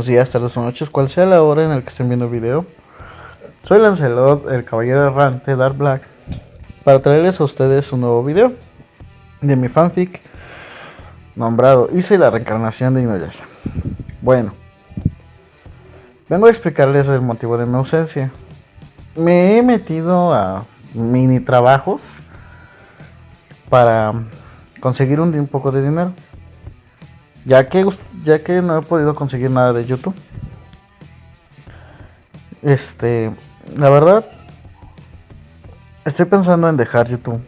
buenos días, tardes o noches, cual sea la hora en la que estén viendo el video. Soy Lancelot, el caballero errante Dark Black, para traerles a ustedes un nuevo video de mi fanfic nombrado Hice la reencarnación de Inuyasha. Bueno, vengo a explicarles el motivo de mi ausencia. Me he metido a mini trabajos para conseguir un poco de dinero, ya que no he podido conseguir nada de YouTube. La verdad, estoy pensando en dejar YouTube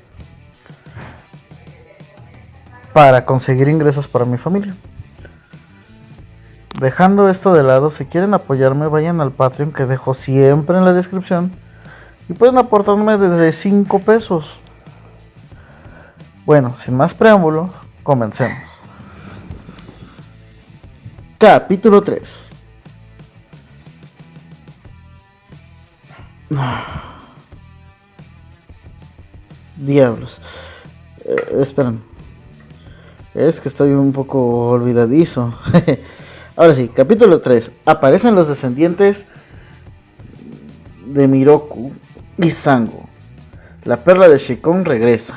para conseguir ingresos para mi familia. Dejando esto de lado, si quieren apoyarme, vayan al Patreon que dejo siempre en la descripción y pueden aportarme desde 5 pesos. Bueno, sin más preámbulo, comencemos. Capítulo 3. Diablos. Esperen. Es que estoy un poco olvidadizo. Ahora sí, capítulo 3. Aparecen los descendientes de Miroku y Sango. La perla de Shikon regresa.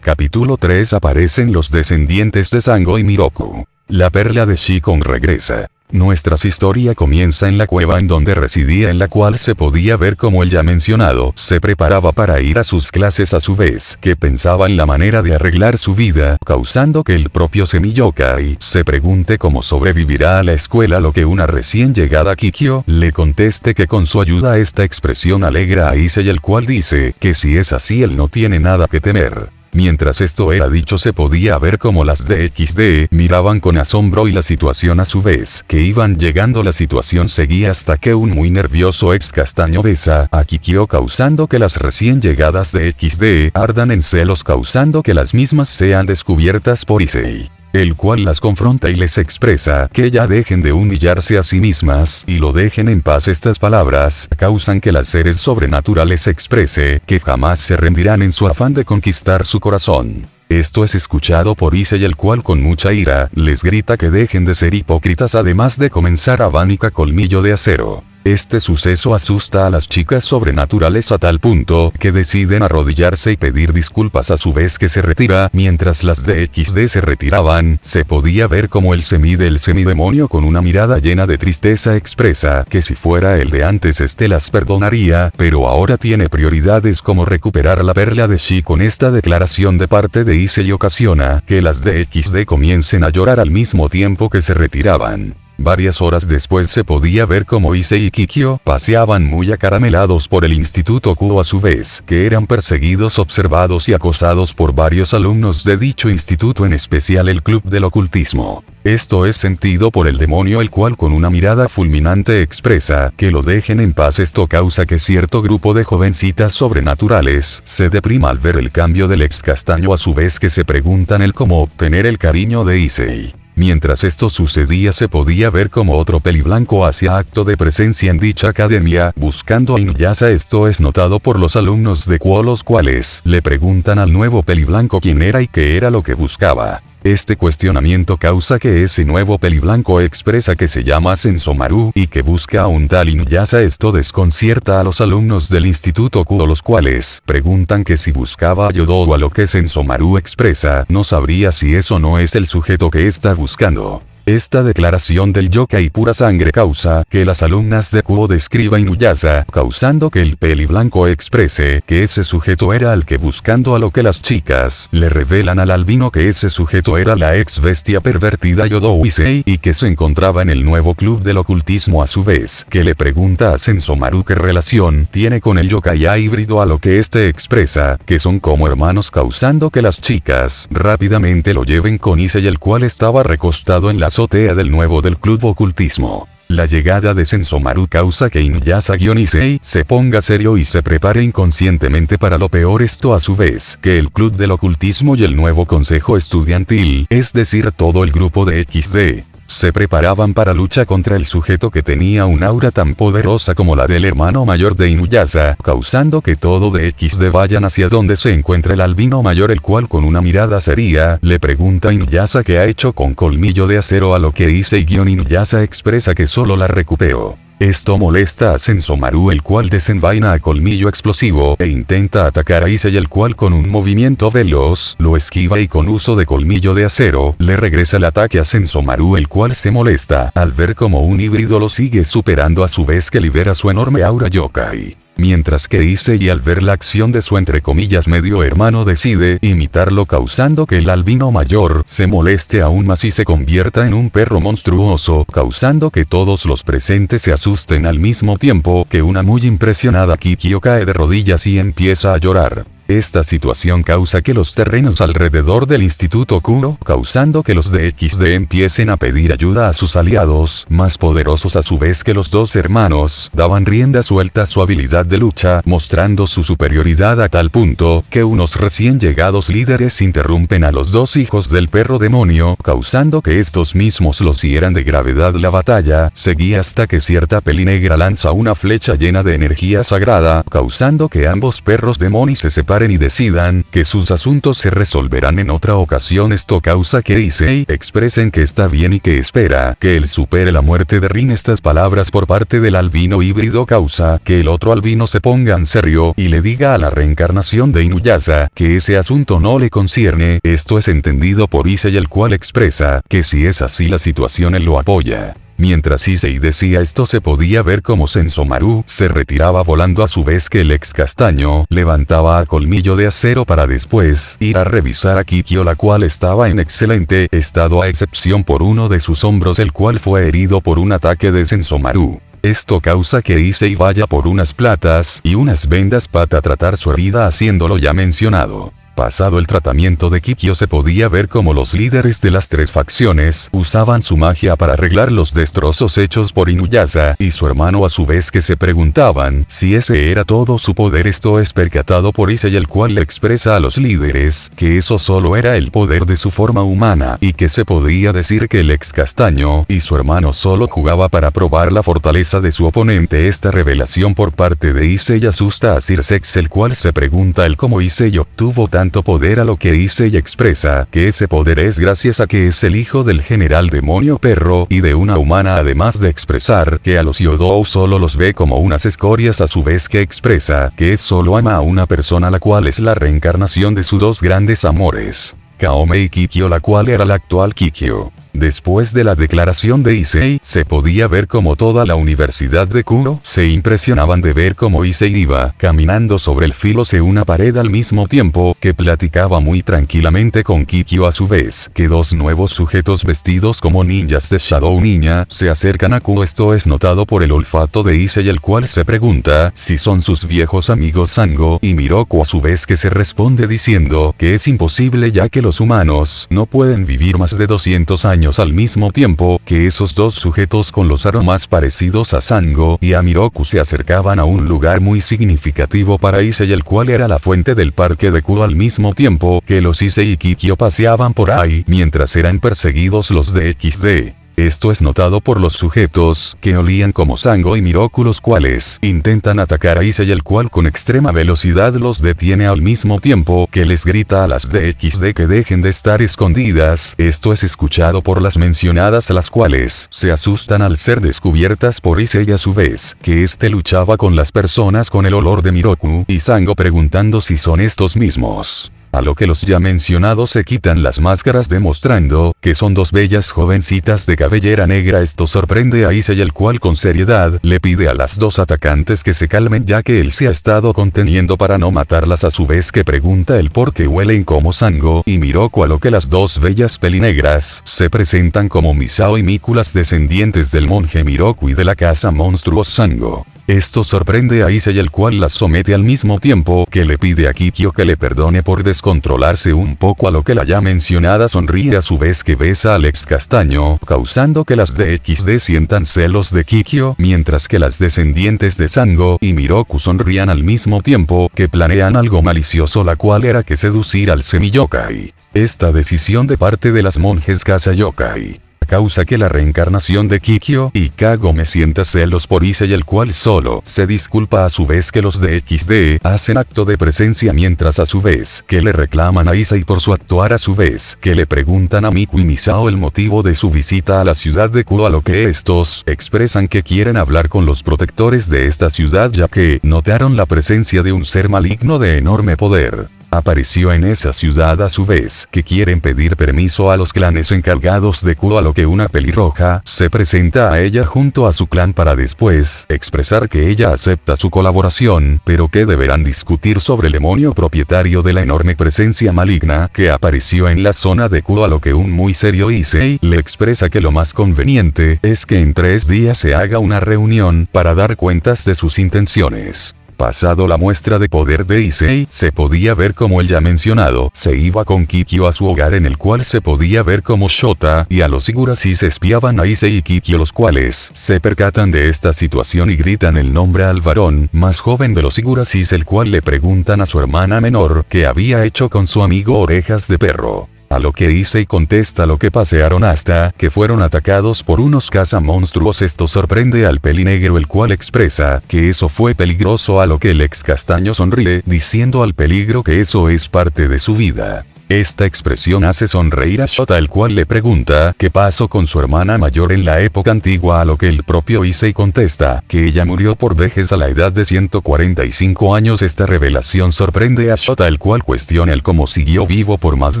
Capítulo 3. Aparecen los descendientes de Sango y Miroku. La perla de Shikon regresa. Nuestra historia comienza en la cueva en donde residía, en la cual se podía ver como el ya mencionado se preparaba para ir a sus clases, a su vez que pensaba en la manera de arreglar su vida, causando que el propio Semiyokai se pregunte cómo sobrevivirá a la escuela, lo que una recién llegada Kikyo le conteste que con su ayuda esta expresión alegra a Issei, el cual dice que si es así él no tiene nada que temer. Mientras esto era dicho, se podía ver como las DXD miraban con asombro y la situación a su vez que iban llegando. La situación seguía hasta que un muy nervioso ex castaño besa a Kikyo, causando que las recién llegadas DXD ardan en celos, causando que las mismas sean descubiertas por Issei, el cual las confronta y les expresa que ya dejen de humillarse a sí mismas y lo dejen en paz. Estas palabras causan que las seres sobrenaturales exprese que jamás se rendirán en su afán de conquistar su corazón. Esto es escuchado por Issei, el cual con mucha ira les grita que dejen de ser hipócritas, además de comenzar a Vanica Colmillo de Acero. Este suceso asusta a las chicas sobrenaturales a tal punto que deciden arrodillarse y pedir disculpas, a su vez que se retira. Mientras las DXD se retiraban, se podía ver como el semidemonio con una mirada llena de tristeza expresa que si fuera el de antes las perdonaría, pero ahora tiene prioridades como recuperar la perla de Shi. Con esta declaración de parte de Issei ocasiona que las DXD comiencen a llorar al mismo tiempo que se retiraban. Varias horas después se podía ver como Issei y Kikyo paseaban muy acaramelados por el Instituto Kuo, a su vez que eran perseguidos, observados y acosados por varios alumnos de dicho instituto, en especial el Club del Ocultismo. Esto es sentido por el demonio, el cual con una mirada fulminante expresa que lo dejen en paz. Esto causa que cierto grupo de jovencitas sobrenaturales se deprima al ver el cambio del ex castaño, a su vez que se preguntan el cómo obtener el cariño de Issei. Mientras esto sucedía, se podía ver como otro peliblanco hacía acto de presencia en dicha academia, buscando a Inuyasha. Esto es notado por los alumnos de Kuo, los cuales le preguntan al nuevo peliblanco quién era y qué era lo que buscaba. Este cuestionamiento causa que ese nuevo peliblanco expresa que se llama Sensomaru y que busca a un tal Inuyasha. Esto desconcierta a los alumnos del Instituto Kuo, los cuales preguntan que si buscaba a Yodo, a lo que Sensomaru expresa no sabría si eso no es el sujeto que está buscando. Esta declaración del yokai pura sangre causa que las alumnas de Kuo describan a Inuyasha, causando que el peliblanco exprese que ese sujeto era el que buscando, a lo que las chicas le revelan al albino que ese sujeto era la ex bestia pervertida Yodo Issei y que se encontraba en el nuevo Club del Ocultismo, a su vez que le pregunta a Sensomaru qué relación tiene con el yokai híbrido, a lo que este expresa que son como hermanos, causando que las chicas rápidamente lo lleven con Issei, el cual estaba recostado en la azotea del nuevo del Club Ocultismo. La llegada de Sensomaru causa que Inuyasha-Issei se ponga serio y se prepare inconscientemente para lo peor. Esto a su vez que el Club del Ocultismo y el nuevo Consejo Estudiantil, es decir todo el grupo de XD, se preparaban para lucha contra el sujeto que tenía un aura tan poderosa como la del hermano mayor de Inuyasha, causando que todo de XD vayan hacia donde se encuentra el albino mayor, el cual con una mirada seria, le pregunta a Inuyasha qué ha hecho con Colmillo de Acero, a lo que Issei-Inuyasha expresa que solo la recuperó. Esto molesta a Senzomaru, el cual desenvaina a Colmillo explosivo e intenta atacar a Issei, el cual con un movimiento veloz lo esquiva y con uso de Colmillo de Acero le regresa el ataque a Senzomaru, el cual se molesta al ver como un híbrido lo sigue superando a su vez que libera su enorme aura yokai. Mientras que Issei, al ver la acción de su entre comillas medio hermano, decide imitarlo, causando que el albino mayor se moleste aún más y se convierta en un perro monstruoso, causando que todos los presentes se asusten al mismo tiempo que una muy impresionada Kikyo cae de rodillas y empieza a llorar. Esta situación causa que los terrenos alrededor del Instituto Kuro, causando que los de XD empiecen a pedir ayuda a sus aliados, más poderosos a su vez que los dos hermanos, daban rienda suelta a su habilidad de lucha, mostrando su superioridad a tal punto, que unos recién llegados líderes interrumpen a los dos hijos del perro demonio, causando que estos mismos los hieran de gravedad. La batalla seguía hasta que cierta pelinegra lanza una flecha llena de energía sagrada, causando que ambos perros demonios se separen y decidan que sus asuntos se resolverán en otra ocasión. Esto causa que Issei expresen que está bien y que espera que él supere la muerte de Rin. Estas palabras por parte del albino híbrido causa que el otro albino se ponga en serio y le diga a la reencarnación de Inuyasha que ese asunto no le concierne. Esto es entendido por Issei, el cual expresa que si es así la situación él lo apoya. Mientras Issei decía esto, se podía ver como Senzomaru se retiraba volando, a su vez que el ex castaño levantaba a Colmillo de Acero para después ir a revisar a Kikyo, la cual estaba en excelente estado a excepción por uno de sus hombros, el cual fue herido por un ataque de Senzomaru. Esto causa que Issei vaya por unas platas y unas vendas para tratar su herida, haciéndolo ya mencionado. Pasado el tratamiento de Kikyo, se podía ver como los líderes de las tres facciones usaban su magia para arreglar los destrozos hechos por Inuyasha y su hermano, a su vez que se preguntaban si ese era todo su poder. Esto es percatado por Issei, el cual le expresa a los líderes que eso solo era el poder de su forma humana y que se podría decir que el ex castaño y su hermano solo jugaba para probar la fortaleza de su oponente. Esta revelación por parte de Issei asusta a Sir Sex, el cual se pregunta el cómo Issei obtuvo tanto poder, a lo que Issei expresa que ese poder es gracias a que es el hijo del general demonio perro y de una humana, además de expresar que a los Yodou solo los ve como unas escorias, a su vez que expresa que solo ama a una persona, la cual es la reencarnación de sus dos grandes amores, Kaome y Kikyo, la cual era la actual Kikyo. Después de la declaración de Issei, se podía ver como toda la Universidad de Kuro se impresionaban de ver cómo Issei iba caminando sobre el filo de una pared al mismo tiempo que platicaba muy tranquilamente con Kikyo, a su vez que dos nuevos sujetos vestidos como ninjas de Shadow Ninja se acercan a Kuro. Esto es notado por el olfato de Issei, el cual se pregunta si son sus viejos amigos Sango y Miroku, a su vez que se responde diciendo que es imposible, ya que los humanos no pueden vivir más de 200 años al mismo tiempo que esos dos sujetos con los aromas parecidos a Sango y a Miroku se acercaban a un lugar muy significativo para Issei, el cual era la fuente del parque de Kuro, al mismo tiempo que los Issei y Kikyo paseaban por ahí mientras eran perseguidos los de XD. Esto es notado por los sujetos que olían como Sango y Miroku, los cuales intentan atacar a Issei, el cual con extrema velocidad los detiene al mismo tiempo que les grita a las de XD que dejen de estar escondidas. Esto es escuchado por las mencionadas, las cuales se asustan al ser descubiertas por Issei, a su vez que este luchaba con las personas con el olor de Miroku y Sango, preguntando si son estos mismos. A lo que los ya mencionados se quitan las máscaras, demostrando que son dos bellas jovencitas de cabellera negra. Esto sorprende a Issei, el cual con seriedad le pide a las dos atacantes que se calmen, ya que él se ha estado conteniendo para no matarlas, a su vez que pregunta el por qué huelen como Sango y Miroku, a lo que las dos bellas pelinegras se presentan como Misao y Miku, las descendientes del monje Miroku y de la casa monstruos Sango. Esto sorprende a Issei, el cual las somete al mismo tiempo que le pide a Kikyo que le perdone por descontrolarse un poco, a lo que la ya mencionada sonríe, a su vez que besa al ex castaño, causando que las de XD sientan celos de Kikyo, mientras que las descendientes de Sango y Miroku sonrían al mismo tiempo que planean algo malicioso, la cual era que seducir al semi-yokai. Esta decisión de parte de las monjes casa yokai causa que la reencarnación de Kikyo y Kagome sienta celos por Issei, el cual solo se disculpa a su vez que los de XD hacen acto de presencia, mientras a su vez que le reclaman a Issei por su actuar, a su vez que le preguntan a Miku y Misao el motivo de su visita a la ciudad de Kuo, a lo que estos expresan que quieren hablar con los protectores de esta ciudad ya que notaron la presencia de un ser maligno de enorme poder. Apareció en esa ciudad, a su vez que quieren pedir permiso a los clanes encargados de Kuo, a lo que una pelirroja se presenta a ella junto a su clan para después expresar que ella acepta su colaboración, pero que deberán discutir sobre el demonio propietario de la enorme presencia maligna que apareció en la zona de Kuo, a lo que un muy serio Issei le expresa que lo más conveniente es que en 3 días se haga una reunión para dar cuentas de sus intenciones. Pasado la muestra de poder de Issei, se podía ver como el ya mencionado se iba con Kikyo a su hogar, en el cual se podía ver como Shota y a los Higurasis espiaban a Issei y Kikyo, los cuales se percatan de esta situación y gritan el nombre al varón más joven de los Higurasis, el cual le preguntan a su hermana menor qué había hecho con su amigo Orejas de Perro. A lo que Issei contesta lo que pasearon hasta que fueron atacados por unos cazamonstruos. Esto sorprende al pelinegro, el cual expresa que eso fue peligroso, a lo que el ex castaño sonríe diciendo al peligro que eso es parte de su vida. Esta expresión hace sonreír a Shota, el cual le pregunta qué pasó con su hermana mayor en la época antigua, a lo que el propio Issei contesta que ella murió por vejez a la edad de 145 años. Esta revelación sorprende a Shota, el cual cuestiona el cómo siguió vivo por más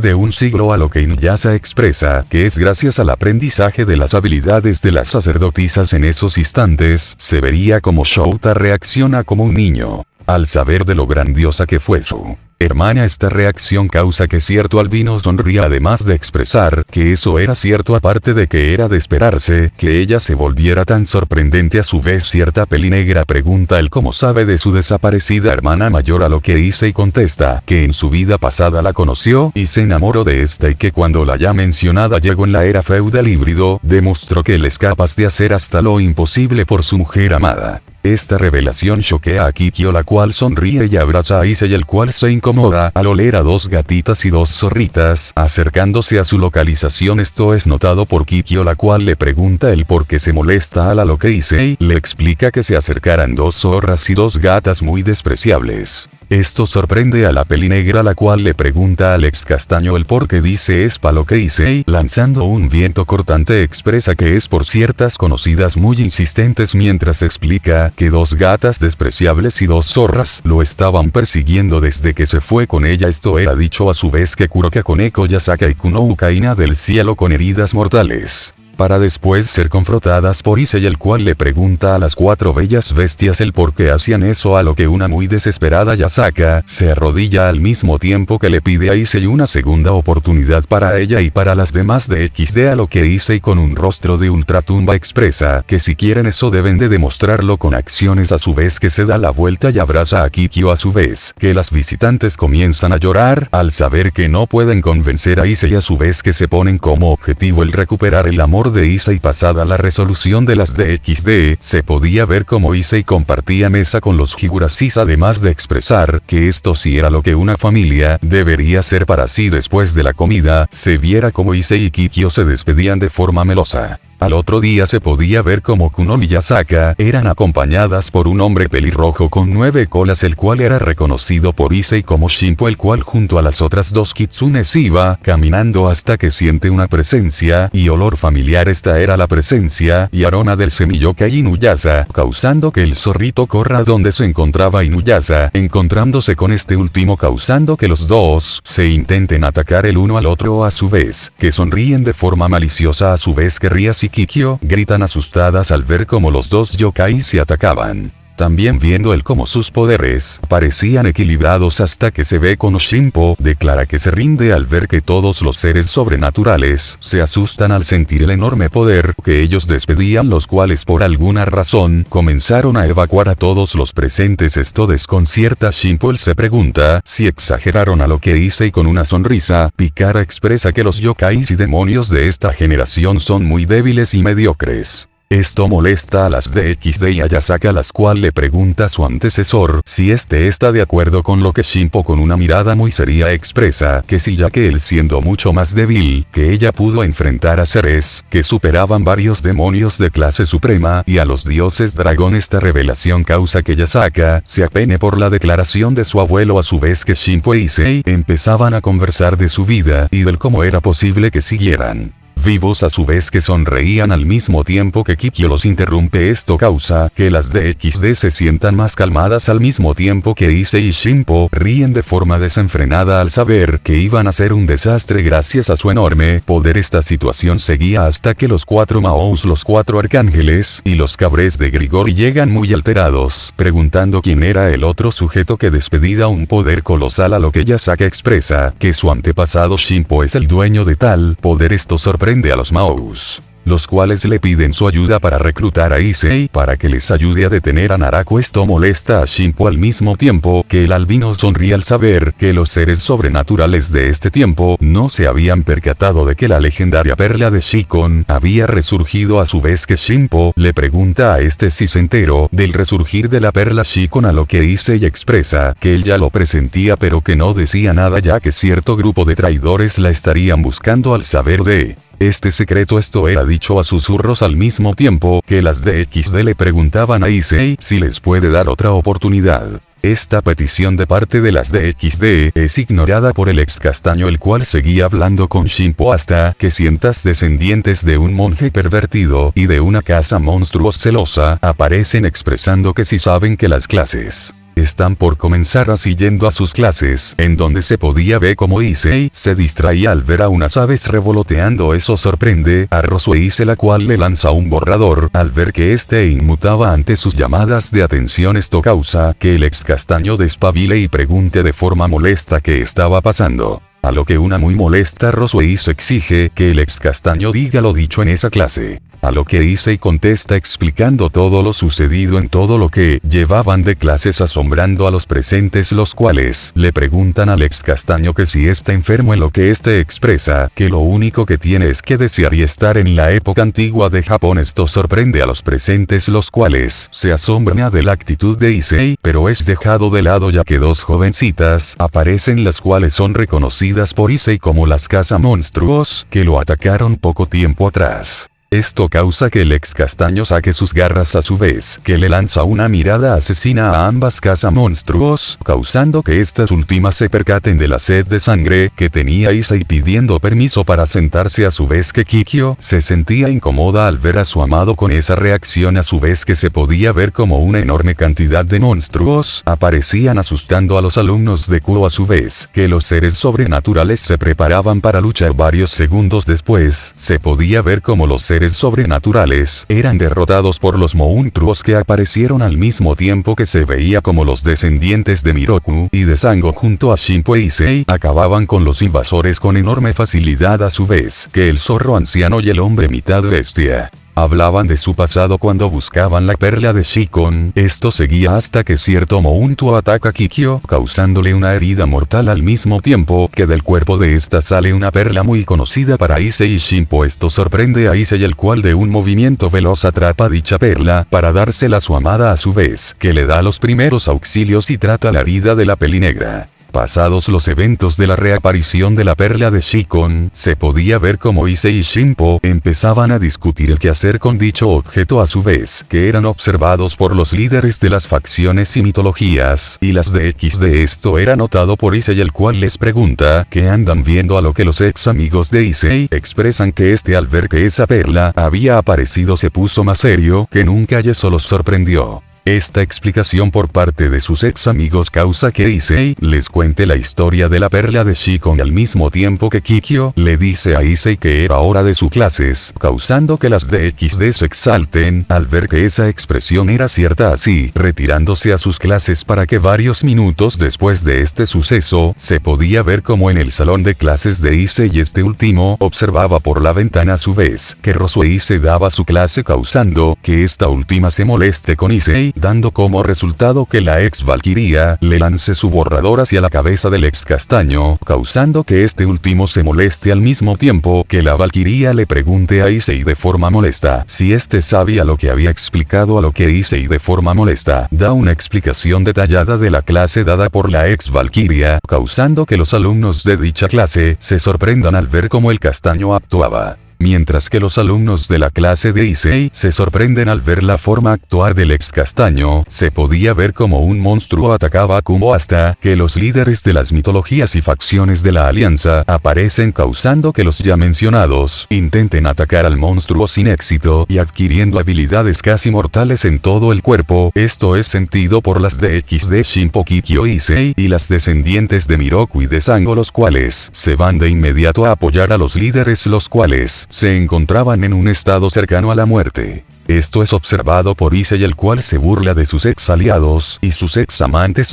de un siglo, a lo que Inuyasha expresa que es gracias al aprendizaje de las habilidades de las sacerdotisas. En esos instantes se vería como Shota reacciona como un niño al saber de lo grandiosa que fue su hermana. Esta reacción causa que cierto albino sonría, además de expresar que eso era cierto, aparte de que era de esperarse que ella se volviera tan sorprendente. A su vez cierta pelinegra pregunta el cómo sabe de su desaparecida hermana mayor, a lo que Issei contesta que en su vida pasada la conoció y se enamoró de esta, y que cuando la ya mencionada llegó en la era feudal híbrido demostró que él es capaz de hacer hasta lo imposible por su mujer amada. Esta revelación choquea a Kikyo, la cual sonríe y abraza a Issei, el cual se incomoda al oler a 2 gatitas y 2 zorritas acercándose a su localización. Esto es notado por Kikyo, la cual le pregunta el por qué se molesta, a lo que Issei le explica que se acercaran 2 zorras y 2 gatas muy despreciables. Esto sorprende a la pelinegra, la cual le pregunta al ex castaño el por qué dice es, pa lo que Issei, lanzando un viento cortante, expresa que es por ciertas conocidas muy insistentes, mientras explica que 2 gatas despreciables y 2 zorras lo estaban persiguiendo desde que se fue con ella. Esto era dicho a su vez que Kuroka Koneko Yasaka y Kunou caína del cielo con heridas mortales, para después ser confrontadas por Issei, el cual le pregunta a las 4 bellas bestias el por qué hacían eso, a lo que una muy desesperada Yasaka se arrodilla al mismo tiempo que le pide a Issei una segunda oportunidad para ella y para las demás de XD, a lo que Issei con un rostro de ultratumba expresa que si quieren eso deben de demostrarlo con acciones. A su vez que se da la vuelta y abraza a Kikyo, a su vez que las visitantes comienzan a llorar al saber que no pueden convencer a Issei, a su vez que se ponen como objetivo el recuperar el amor de Issei. Pasada la resolución de las DXD, se podía ver como Issei compartía mesa con los Higurasis, además de expresar que esto sí era lo que una familia debería ser para sí. Después de la comida, se viera como Issei y Kikyo se despedían de forma melosa. Al otro día se podía ver como Kuno y Yasaka eran acompañadas por un hombre pelirrojo con 9 colas, el cual era reconocido por Issei como Shinpo, el cual junto a las otras 2 kitsunes iba caminando hasta que siente una presencia y olor familiar. Esta era la presencia y aroma del semilloca Inuyasha, causando que el zorrito corra donde se encontraba Inuyasha, encontrándose con este último, causando que los dos se intenten atacar el uno al otro, a su vez que sonríen de forma maliciosa, a su vez que Rias y Kikyo gritan asustadas al ver cómo los 2 yokai se atacaban. También viendo el cómo sus poderes parecían equilibrados, hasta que se ve con Shinpo declara que se rinde al ver que todos los seres sobrenaturales se asustan al sentir el enorme poder que ellos despedían, los cuales por alguna razón comenzaron a evacuar a todos los presentes. Esto desconcierta a Shinpo. Él se pregunta si exageraron, a lo que Issei con una sonrisa pícara expresa que los yokais y demonios de esta generación son muy débiles y mediocres. Esto molesta a las DXD y a Yasaka, las cual le pregunta a su antecesor si este está de acuerdo con lo que Shinpo con una mirada muy seria expresa que sí, ya que él siendo mucho más débil que ella pudo enfrentar a seres que superaban varios demonios de clase suprema y a los dioses dragón. Esta revelación causa que Yasaka se apene por la declaración de su abuelo, a su vez que Shinpo y Issei empezaban a conversar de su vida y del cómo era posible que siguieran vivos, a su vez que sonreían al mismo tiempo que Kikyo los interrumpe. Esto causa que las DXD se sientan más calmadas al mismo tiempo que Issei y Shinpo ríen de forma desenfrenada al saber que iban a ser un desastre gracias a su enorme poder. Esta situación seguía hasta que los 4 Maous, los 4 arcángeles y los cabres de Grigori llegan muy alterados, preguntando quién era el otro sujeto que despedida un poder colosal, a lo que Yasaka expresa que su antepasado Shinpo es el dueño de tal poder. Esto sorprende a los Maous, los cuales le piden su ayuda para reclutar a Issei para que les ayude a detener a Narako. Esto molesta a Shinpo al mismo tiempo que el albino sonríe al saber que los seres sobrenaturales de este tiempo no se habían percatado de que la legendaria perla de Shikon había resurgido, a su vez que Shinpo le pregunta a este si se enteró del resurgir de la perla Shikon, a lo que Issei expresa que él ya lo presentía pero que no decía nada ya que cierto grupo de traidores la estarían buscando. Al saber de este secreto, esto era dicho a susurros al mismo tiempo que las DXD le preguntaban a Issei si les puede dar otra oportunidad. Esta petición de parte de las DXD es ignorada por el ex castaño, el cual seguía hablando con Shinpo hasta que cientos descendientes de un monje pervertido y de una casa monstruos celosa aparecen expresando que si saben que las clases están por comenzar, así yendo a sus clases, en donde se podía ver como Issei se distraía al ver a unas aves revoloteando. Eso sorprende a Rosueise, la cual le lanza un borrador al ver que este inmutaba ante sus llamadas de atención. Esto causa que el ex castaño despabile y pregunte de forma molesta qué estaba pasando, a lo que una muy molesta Rosueise exige que el ex castaño diga lo dicho en esa clase, a lo que Issei contesta explicando todo lo sucedido en todo lo que llevaban de clases, asombrando a los presentes, los cuales le preguntan al ex castaño que si está enfermo, en lo que este expresa que lo único que tiene es que desear y estar en la época antigua de Japón. Esto sorprende a los presentes, los cuales se asombran de la actitud de Issei, pero es dejado de lado ya que 2 jovencitas aparecen, las cuales son reconocidas por Issei como las Casa Monstruos, que lo atacaron poco tiempo atrás. Esto causa que el ex castaño saque sus garras, a su vez que le lanza una mirada asesina a ambas casas monstruos, causando que estas últimas se percaten de la sed de sangre que tenía Issei, pidiendo permiso para sentarse, a su vez que Kikyo se sentía incómoda al ver a su amado con esa reacción, a su vez que se podía ver como una enorme cantidad de monstruos aparecían asustando a los alumnos de Kuo, a su vez que los seres sobrenaturales se preparaban para luchar. Varios segundos después, se podía ver como los seres sobrenaturales eran derrotados por los monstruos que aparecieron al mismo tiempo que se veía como los descendientes de Miroku y de Sango junto a Shinpo e Issei acababan con los invasores con enorme facilidad, a su vez que el zorro anciano y el hombre mitad bestia hablaban de su pasado cuando buscaban la perla de Shikon. Esto seguía hasta que cierto monstruo ataca a Kikyo, causándole una herida mortal al mismo tiempo que del cuerpo de esta sale una perla muy conocida para Issei y Shinpo. Esto sorprende a Issei, el cual de un movimiento veloz atrapa dicha perla para dársela a su amada, a su vez que le da los primeros auxilios y trata la herida de la pelinegra. Pasados los eventos de la reaparición de la perla de Shikon, se podía ver como Issei y Shinpo empezaban a discutir el qué hacer con dicho objeto, a su vez que eran observados por los líderes de las facciones y mitologías y las DXD. Esto era notado por Issei, el cual les pregunta qué andan viendo, a lo que los ex amigos de Issei expresan que este, al ver que esa perla había aparecido, se puso más serio que nunca y eso los sorprendió. Esta explicación por parte de sus ex amigos causa que Issei les cuente la historia de la perla de Shikon al mismo tiempo que Kikyo le dice a Issei que era hora de sus clases, causando que las DXD se exalten al ver que esa expresión era cierta, así retirándose a sus clases para que varios minutos después de este suceso se podía ver como en el salón de clases de Issei y este último observaba por la ventana, a su vez que Rosueise daba su clase, causando que esta última se moleste con Issei Issei, dando como resultado que la ex Valquiria le lance su borrador hacia la cabeza del ex Castaño, causando que este último se moleste al mismo tiempo que la Valquiria le pregunte a Issei de forma molesta si este sabía lo que había explicado, a lo que Issei de forma molesta da una explicación detallada de la clase dada por la ex Valquiria, causando que los alumnos de dicha clase se sorprendan al ver cómo el Castaño actuaba. Mientras que los alumnos de la clase de Issei se sorprenden al ver la forma actuar del ex Castaño, se podía ver como un monstruo atacaba a Kumo hasta que los líderes de las mitologías y facciones de la alianza aparecen, causando que los ya mencionados intenten atacar al monstruo sin éxito y adquiriendo habilidades casi mortales en todo el cuerpo. Esto es sentido por las DX de Shinpo, Kikyo y Issei y las descendientes de Miroku y de Sango, los cuales se van de inmediato a apoyar a los líderes, los cuales se encontraban en un estado cercano a la muerte. Esto es observado por Issei, el cual se burla de sus ex aliados y sus ex amantes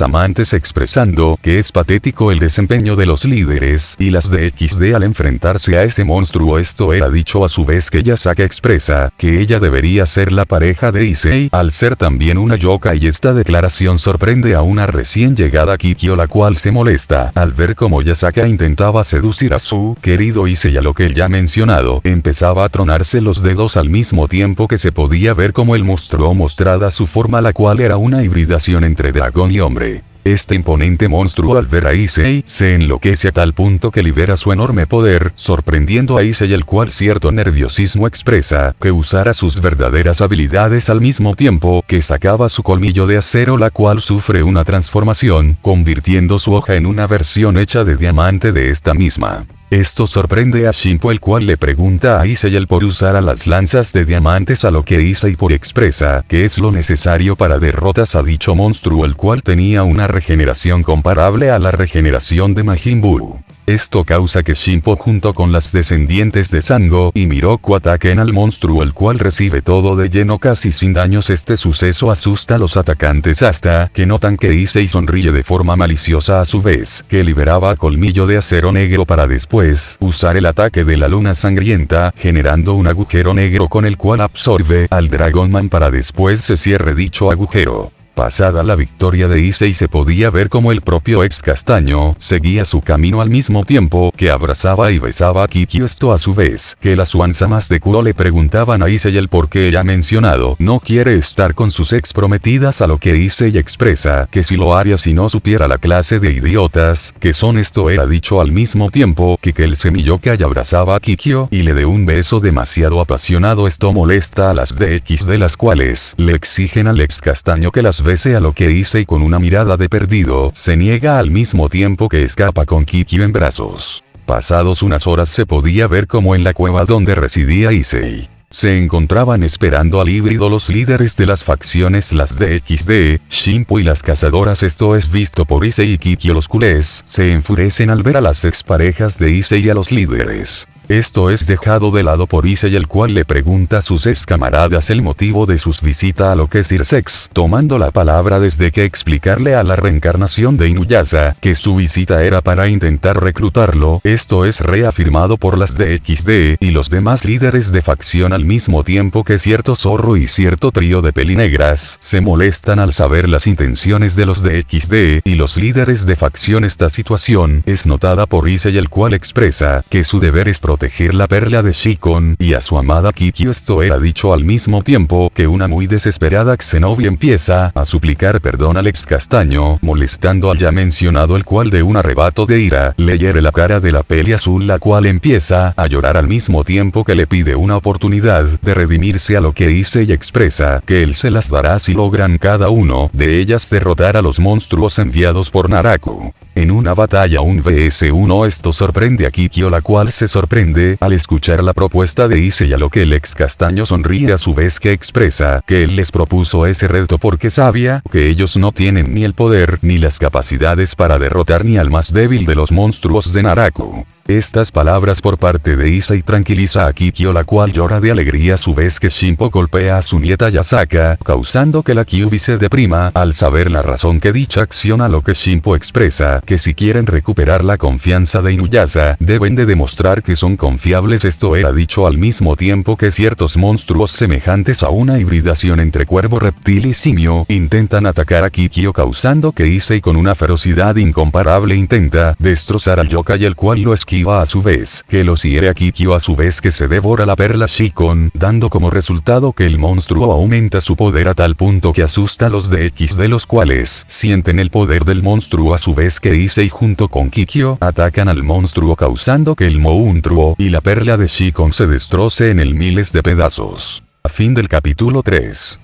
expresando que es patético el desempeño de los líderes y las DXD al enfrentarse a ese monstruo. Esto era dicho a su vez que Yasaka expresa que ella debería ser la pareja de Issei al ser también una yokai, y esta declaración sorprende a una recién llegada Kikyo, la cual se molesta al ver cómo Yasaka intentaba seducir a su querido Issei, a lo que el ya mencionado empezaba a tronarse los dedos al mismo tiempo que se podía ver como el monstruo mostrada su forma, la cual era una hibridación entre dragón y hombre. Este imponente monstruo al ver a Issei se enloquece a tal punto que libera su enorme poder, sorprendiendo a Issei, el cual cierto nerviosismo expresa que usara sus verdaderas habilidades al mismo tiempo que sacaba su colmillo de acero, la cual sufre una transformación, convirtiendo su hoja en una versión hecha de diamante de esta misma. Esto sorprende a Shinpo, el cual le pregunta a Issei el por usar a las lanzas de diamantes, a lo que Issei por expresa que es lo necesario para derrotas a dicho monstruo, el cual tenía una regeneración comparable a la regeneración de Majin Buu. Esto causa que Shinpo junto con las descendientes de Sango y Miroku ataquen al monstruo, el cual recibe todo de lleno casi sin daños. Este suceso asusta a los atacantes hasta que notan que Issei sonríe de forma maliciosa a su vez, que liberaba colmillo de acero negro para después usar el ataque de la luna sangrienta, generando un agujero negro con el cual absorbe al Dragonman para después se cierre dicho agujero. Pasada la victoria de Issei se podía ver como el propio ex Castaño seguía su camino al mismo tiempo que abrazaba y besaba a Kikyo. Esto a su vez que las Wansamas de Kuro le preguntaban a Issei el por qué ya mencionado no quiere estar con sus ex prometidas, a lo que Issei expresa que si lo haría si no supiera la clase de idiotas que son. Esto era dicho al mismo tiempo que el semiyokai abrazaba a Kikyo y le dé un beso demasiado apasionado. Esto molesta a las DX, de las cuales le exigen al ex Castaño que las bese, a lo que Issei con una mirada de perdido se niega al mismo tiempo que escapa con Kikyo en brazos. Pasados unas horas se podía ver como en la cueva donde residía Issei se encontraban esperando al híbrido los líderes de las facciones, las DXD, Shinpo y las cazadoras. Esto es visto por Issei y Kikyo, los culés se enfurecen al ver a las exparejas de Issei y a los líderes. Esto es dejado de lado por Issei, el cual le pregunta a sus ex camaradas el motivo de sus visitas, a lo que Sirsex, tomando la palabra desde que explicarle a la reencarnación de Inuyasha que su visita era para intentar reclutarlo. Esto es reafirmado por las DXD y los demás líderes de facción, al mismo tiempo que cierto zorro y cierto trío de pelinegras se molestan al saber las intenciones de los DXD y los líderes de facción. Esta situación es notada por Issei, el cual expresa que su deber es proteger la perla de Shikon y a su amada Kikyo. Esto era dicho al mismo tiempo que una muy desesperada Xenobi empieza a suplicar perdón al ex Castaño, molestando al ya mencionado, el cual de un arrebato de ira le hiere la cara de la peli azul, la cual empieza a llorar al mismo tiempo que le pide una oportunidad de redimirse, a lo que Issei expresa que él se las dará si logran cada uno de ellas derrotar a los monstruos enviados por Naraku. En una batalla 1 vs 1 esto sorprende a Kikyo, la cual se sorprende al escuchar la propuesta de Issei, a lo que el ex Castaño sonríe a su vez, que expresa que él les propuso ese reto porque sabía que ellos no tienen ni el poder ni las capacidades para derrotar ni al más débil de los monstruos de Naraku. Estas palabras por parte de Issei tranquiliza a Kikyo, la cual llora de alegría a su vez que Shinpo golpea a su nieta Yasaka, causando que la Kyuubi se deprima al saber la razón que dicha acción, a lo que Shinpo expresa que si quieren recuperar la confianza de Inuyasha, deben de demostrar que son confiables. Esto era dicho al mismo tiempo que ciertos monstruos semejantes a una hibridación entre cuervo, reptil y simio, intentan atacar a Kikyo, causando que Issei con una ferocidad incomparable intenta destrozar al yokai, el cual lo esquiva a su vez, que los hiere a Kikyo a su vez, que se devora la perla Shikon, dando como resultado que el monstruo aumenta su poder a tal punto que asusta a los DX, de los cuales sienten el poder del monstruo, a su vez que Issei junto con Kikyo atacan al monstruo, causando que el monstruo y la perla de Shikon se destroce en el miles de pedazos. A fin del capítulo 3.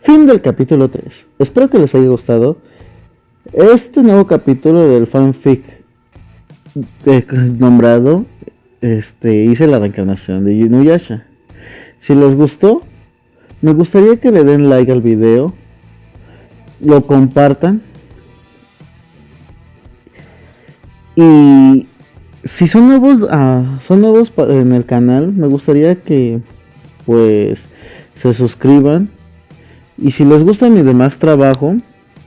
Fin del capítulo 3. Espero que les haya gustado este nuevo capítulo del fanfic nombrado hice la reencarnación de Inuyasha. Si les gustó, me gustaría que le den like al video, lo compartan, y si son nuevos en el canal, me gustaría que pues se suscriban, y si les gusta mi demás trabajo,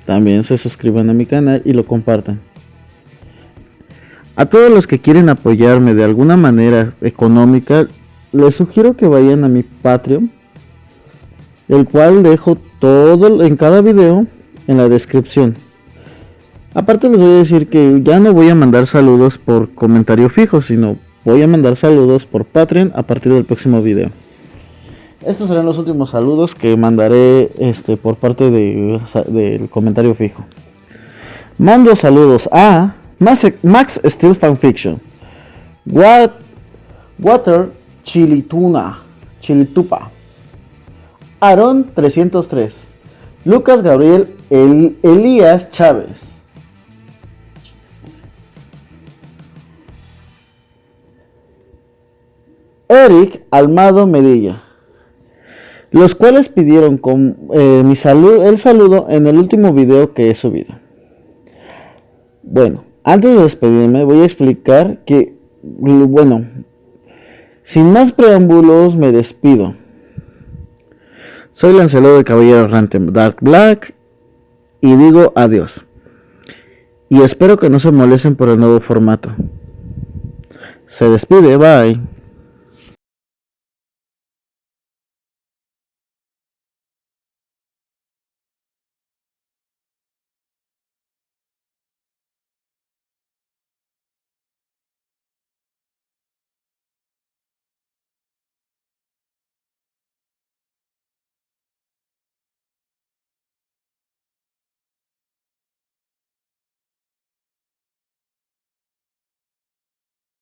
también se suscriban a mi canal y lo compartan. A todos los que quieren apoyarme de alguna manera económica, les sugiero que vayan a mi Patreon, el cual dejo todo en cada video en la descripción. Aparte les voy a decir que ya no voy a mandar saludos por comentario fijo, sino voy a mandar saludos por Patreon a partir del próximo video. Estos serán los últimos saludos que mandaré por parte del comentario fijo. Mando saludos a Max Steel Fanfiction, Water Chilitupa, Aaron 303, Lucas Gabriel Elías Chávez, Eric Almado Medilla, los cuales pidieron el saludo en el último video que he subido. Bueno, antes de despedirme voy a explicar que, sin más preámbulos me despido. Soy Lancelot, el Caballero Errante Dark Black, y digo adiós. Y espero que no se molesten por el nuevo formato. Se despide, bye.